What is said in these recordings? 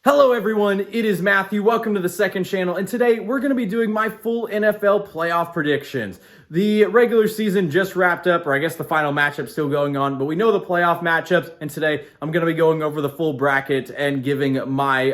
Hello everyone, it is Matthew. Welcome to the second channel, and today we're going to be doing my full NFL playoff predictions. The regular season just wrapped up, or I guess the final matchup's still going on, but we know the playoff matchups, and today I'm going to be going over the full bracket and giving my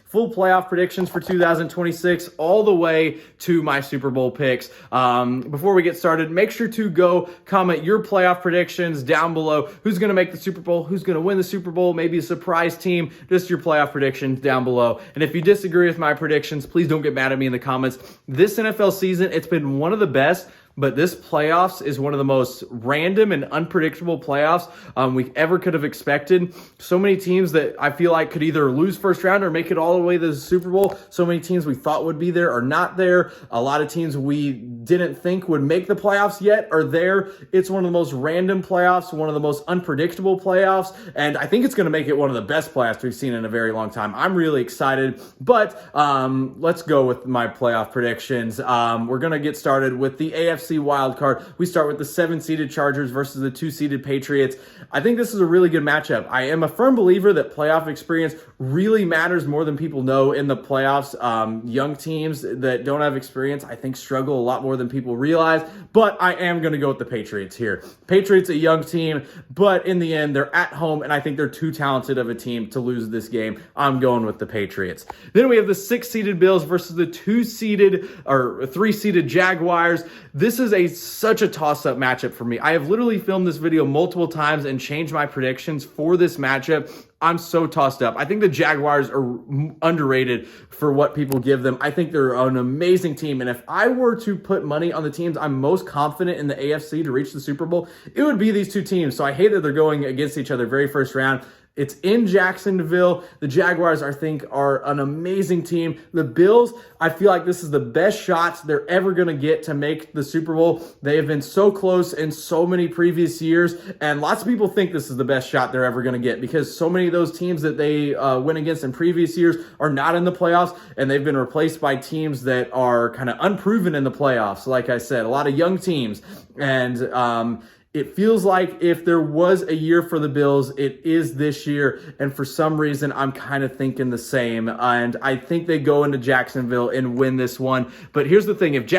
full playoff predictions for 2026 all the way to my Super Bowl picks. Before we get started, make sure to go comment your playoff predictions down below. Who's going to make the Super Bowl? Who's going to win the Super Bowl? Maybe a surprise team. Just your playoff predictions down below. And if you disagree with my predictions, please don't get mad at me in the comments. This NFL season, it's been one of the best, but this playoffs is one of the most random and unpredictable playoffs we ever could have expected. So many teams that I feel like could either lose first round or make it all the way to the Super Bowl. So many teams we thought would be there are not there. A lot of teams we didn't think would make the playoffs yet are there. It's one of the most random playoffs, one of the most unpredictable playoffs, and I think it's going to make it one of the best playoffs we've seen in a very long time. I'm really excited, but let's go with my playoff predictions. We're going to get started with the AFC Wildcard. We start with the 7-seeded Chargers versus the 2-seeded Patriots. I think this is a really good matchup. I am a firm believer that playoff experience really matters more than people know in the playoffs. Young teams that don't have experience, I think, struggle a lot more than people realize, but I am going to go with the Patriots here. Patriots, a young team, but in the end, they're at home, and I think they're too talented of a team to lose this game. I'm going with the Patriots. Then we have the 6-seeded Bills versus the 2-seeded or 3-seeded Jaguars. This is such a toss-up matchup for me. I have literally filmed this video multiple times and changed my predictions for this matchup. I'm so tossed up. I think the Jaguars are underrated for what people give them. I think they're an amazing team, and if I were to put money on the teams I'm most confident in the AFC to reach the Super Bowl, it would be these two teams. So I hate that they're going against each other very first round. It's in Jacksonville. The Jaguars, I think, are an amazing team. The Bills, I feel like this is the best shots they're ever going to get to make the Super Bowl. They have been so close in so many previous years, and lots of people think this is the best shot they're ever going to get because so many of those teams that they went against in previous years are not in the playoffs, and they've been replaced by teams that are kind of unproven in the playoffs. Like I said, a lot of young teams, and it feels like if there was a year for the Bills, it is this year. And for some reason, I'm kind of thinking the same. And I think they go into Jacksonville and win this one. But here's the thing. If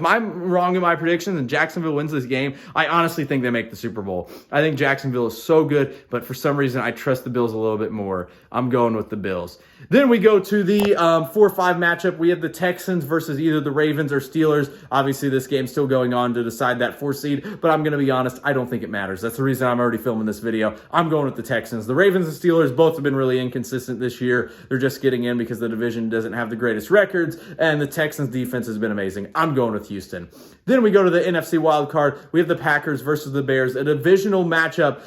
I'm wrong in my predictions and Jacksonville wins this game, I honestly think they make the Super Bowl. I think Jacksonville is so good, but for some reason, I trust the Bills a little bit more. I'm going with the Bills. Then we go to the 4-5 matchup. We have the Texans versus either the Ravens or Steelers. Obviously, this game's still going on to decide that 4 seed, but I'm going to be honest, I don't think it matters. That's the reason I'm already filming this video. I'm going with the Texans. The Ravens and Steelers both have been really inconsistent this year. They're just getting in because the division doesn't have the greatest records, and the Texans defense has been amazing. I'm going with Houston. Then we go to the NFC Wildcard. We have the Packers versus the Bears, a divisional matchup.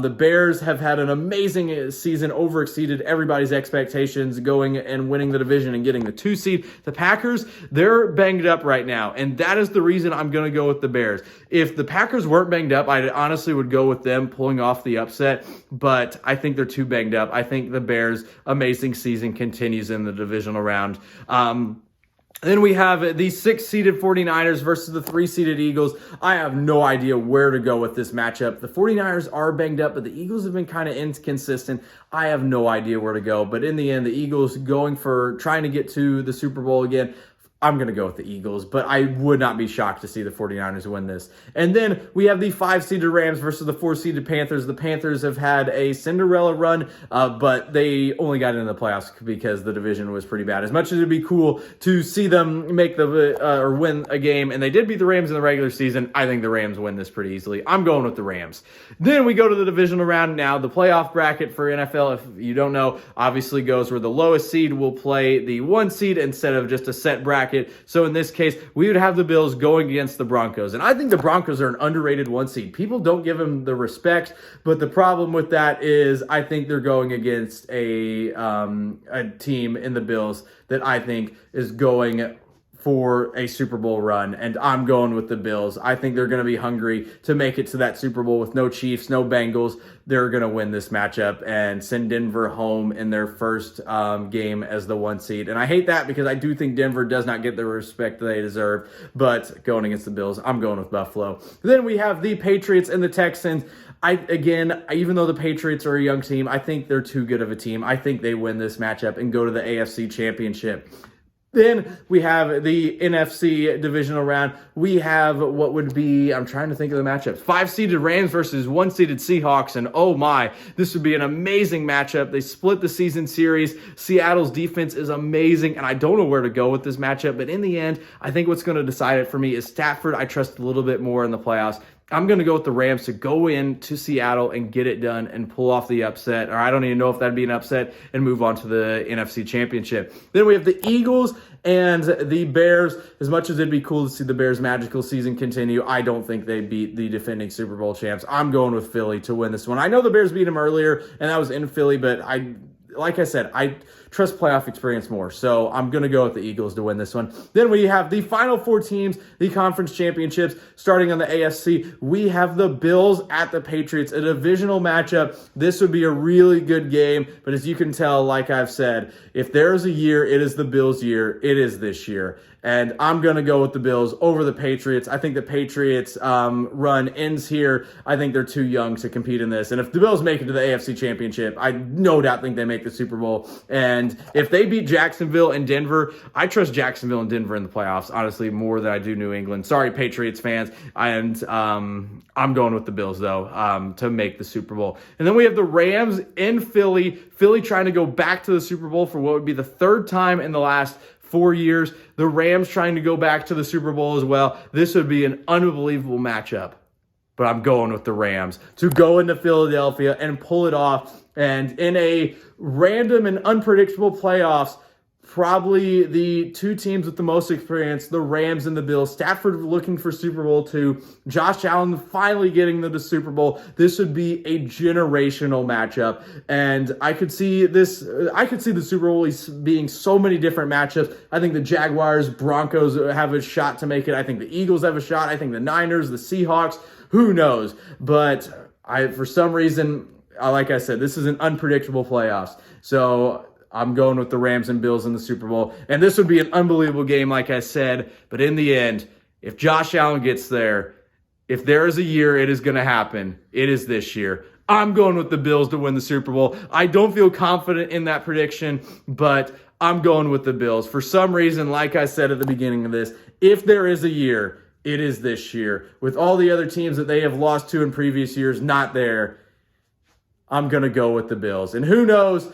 The Bears have had an amazing season, overexceeded everybody's expectations, going and winning the division and getting the 2 seed. The Packers, they're banged up right now, and that is the reason I'm going to go with the Bears. If the Packers weren't banged up, I honestly would go with them pulling off the upset, but I think they're too banged up. I think the Bears' amazing season continues in the divisional round. Then we have the 6-seeded 49ers versus the 3-seeded Eagles. I have no idea where to go with this matchup. The 49ers are banged up, but the Eagles have been kind of inconsistent. I have no idea where to go, but in the end, the Eagles trying to get to the Super Bowl again. I'm going to go with the Eagles, but I would not be shocked to see the 49ers win this. And then we have the 5-seeded Rams versus the 4-seeded Panthers. The Panthers have had a Cinderella run, but they only got into the playoffs because the division was pretty bad. As much as it'd be cool to see them make or win a game, and they did beat the Rams in the regular season, I think the Rams win this pretty easily. I'm going with the Rams. Then we go to the divisional round. Now, the playoff bracket for NFL, if you don't know, obviously goes where the lowest seed will play the 1 seed instead of just a set bracket. So in this case, we would have the Bills going against the Broncos. And I think the Broncos are an underrated 1 seed. People don't give them the respect, but the problem with that is I think they're going against a team in the Bills that I think is going for a Super Bowl run, and I'm going with the Bills. I think they're going to be hungry to make it to that Super Bowl with no Chiefs, no Bengals. They're going to win this matchup and send Denver home in their first game as the 1 seed. And I hate that because I do think Denver does not get the respect they deserve. But going against the Bills, I'm going with Buffalo. Then we have the Patriots and the Texans. Even though the Patriots are a young team, I think they're too good of a team. I think they win this matchup and go to the AFC Championship. Then we have the NFC Divisional Round. We have what would be, I'm trying to think of the matchup, 5-seeded Rams versus 1-seeded Seahawks. And oh my, this would be an amazing matchup. They split the season series. Seattle's defense is amazing, and I don't know where to go with this matchup. But in the end, I think what's going to decide it for me is Stafford. I trust a little bit more in the playoffs. I'm going to go with the Rams to go into Seattle and get it done and pull off the upset. Or I don't even know if that'd be an upset, and move on to the NFC Championship. Then we have the Eagles and the Bears. As much as it'd be cool to see the Bears' magical season continue, I don't think they beat the defending Super Bowl champs. I'm going with Philly to win this one. I know the Bears beat them earlier, and that was in Philly, but like I said, I trust playoff experience more. So I'm going to go with the Eagles to win this one. Then we have the final 4 teams, the conference championships. Starting on the AFC, we have the Bills at the Patriots, a divisional matchup. This would be a really good game. But as you can tell, like I've said, if there's a year, it is the Bills' year. It is this year. And I'm going to go with the Bills over the Patriots. I think the Patriots run ends here. I think they're too young to compete in this. And if the Bills make it to the AFC Championship, I no doubt think they make the Super Bowl. And if they beat Jacksonville and Denver, I trust Jacksonville and Denver in the playoffs, honestly, more than I do New England. Sorry, Patriots fans. And I'm going with the Bills, though, to make the Super Bowl. And then we have the Rams in Philly. Philly trying to go back to the Super Bowl for what would be the 3rd time in the last 4 years. The Rams trying to go back to the Super Bowl as well. This would be an unbelievable matchup. But I'm going with the Rams to go into Philadelphia and pull it off. And in a random and unpredictable playoffs, probably the 2 teams with the most experience, the Rams and the Bills. Stafford looking for Super Bowl 2. Josh Allen finally getting to the Super Bowl. This would be a generational matchup. And I could see the Super Bowl being so many different matchups. I think the Jaguars, Broncos have a shot to make it. I think the Eagles have a shot. I think the Niners, the Seahawks, who knows? But for some reason, like I said, this is an unpredictable playoffs. So I'm going with the Rams and Bills in the Super Bowl. And this would be an unbelievable game, like I said. But in the end, if Josh Allen gets there, if there is a year it is going to happen, it is this year. I'm going with the Bills to win the Super Bowl. I don't feel confident in that prediction, but I'm going with the Bills. For some reason, like I said at the beginning of this, if there is a year, it is this year. With all the other teams that they have lost to in previous years not there, I'm going to go with the Bills. And who knows,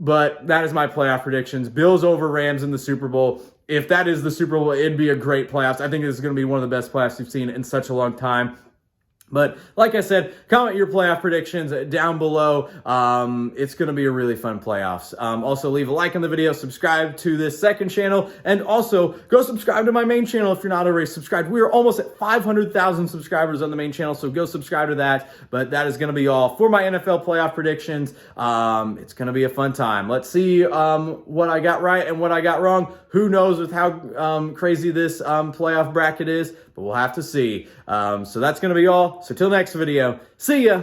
but that is my playoff predictions. Bills over Rams in the Super Bowl. If that is the Super Bowl, it'd be a great playoffs. I think this is going to be one of the best playoffs we've seen in such a long time. But like I said, comment your playoff predictions down below. It's going to be a really fun playoffs. Also, leave a like on the video, subscribe to this second channel, and also go subscribe to my main channel if you're not already subscribed. We are almost at 500,000 subscribers on the main channel, so go subscribe to that. But that is going to be all for my NFL playoff predictions. It's going to be a fun time. Let's see what I got right and what I got wrong. Who knows with how crazy this playoff bracket is, but we'll have to see. So that's going to be all. So till next video, see ya.